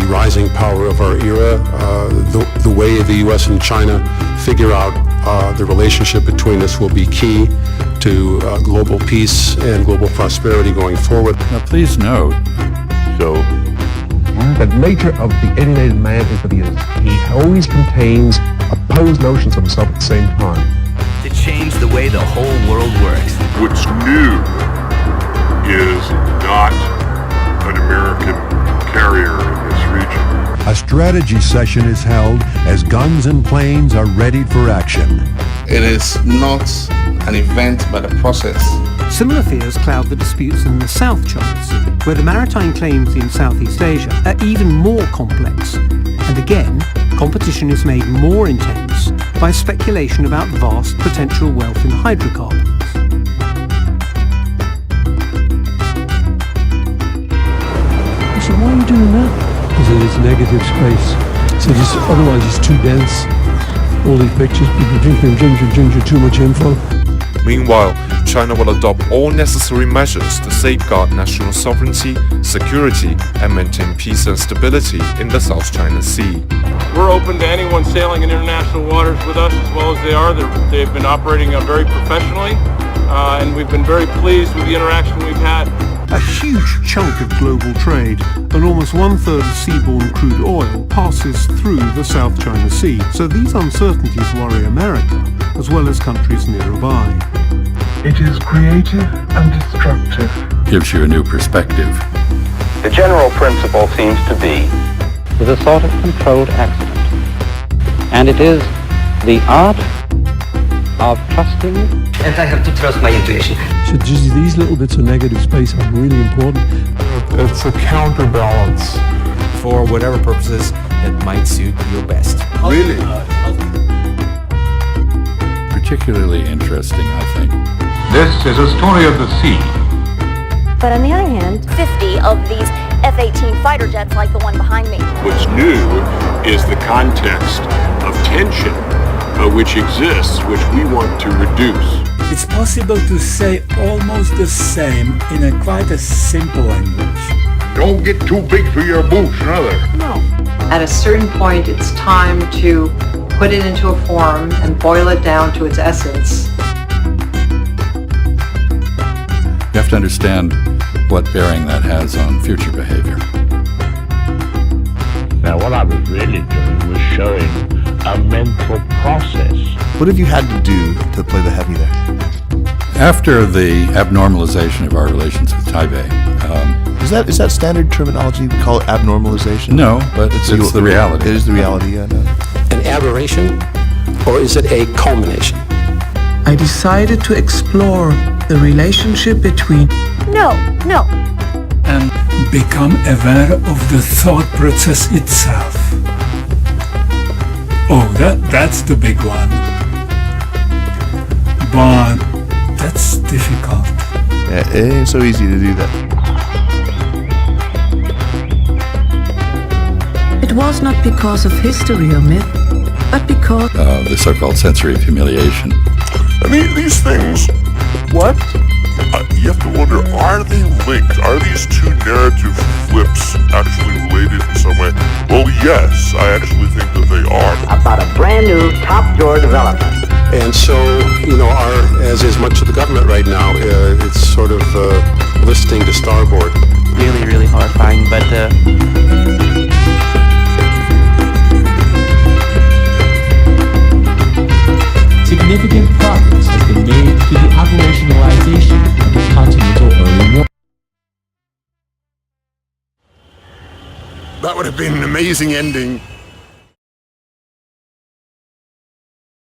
rising power of our era. The way the U.S. and China figure out the relationship between us will be key to global peace and global prosperity going forward. Now, please note, the nature of the alienated man is that he always contains opposed notions of himself at the same time. To change the way the whole world works. What's new is not an American carrier in this region. A strategy session is held as guns and planes are ready for action. It is not an event but a process. Similar fears cloud the disputes in the South China Sea, where the maritime claims in Southeast Asia are even more complex. And again, competition is made more intense by speculation about vast potential wealth in hydrocarbons. So why are you doing that? Because it's negative space. So just otherwise it's too dense. All these pictures, people drinking ginger, too much info. Meanwhile, China will adopt all necessary measures to safeguard national sovereignty, security, and maintain peace and stability in the South China Sea. We're open to anyone sailing in international waters with us as well as they are. They've been operating very professionally, and we've been very pleased with the interaction we've had. A huge chunk of global trade, and almost 1/3 of seaborne crude oil, passes through the South China Sea. So these uncertainties worry America, as well as countries nearby. It is creative and destructive. gives you a new perspective. The general principle seems to be is a sort of controlled accident. And it is the art of trusting. And I have to trust my intuition. So just these little bits of negative space are really important. It's a counterbalance. For whatever purposes that might suit you best. Really? Particularly interesting, I think. This is a story of the sea. But on the other hand, 50 of these F-18 fighter jets like the one behind me. What's new is the context of tension which exists, which we want to reduce. It's possible to say almost the same in a quite a simple language. Don't get too big for your boots, rather. No. At a certain point, it's time to put it into a form and boil it down to its essence. You have to understand what bearing that has on future behavior. Now, what I was really doing was showing a mental process. What have you had to do to play the heavy there? After the abnormalization of our relations with Taipei. Is that standard terminology? We call it abnormalization? No, but it's the reality. It is the reality, yeah. No. An aberration, or is it a culmination? I decided to explore the relationship between No. And become aware of the thought process itself. Oh, that's the big one. But that's difficult. Yeah, it ain't so easy to do that. It was not because of history or myth, but because the so-called sensory of humiliation. And these things, what? You have to wonder, are they linked? Are these two narrative flips actually related in some way? Well, yes, I actually think that they are. About a brand new top drawer development. And so, as is much of the government right now, it's sort of listing to starboard. Really, really horrifying, but significant progress has been made to the operationalization of the Continental Early Warning. That would have been an amazing ending.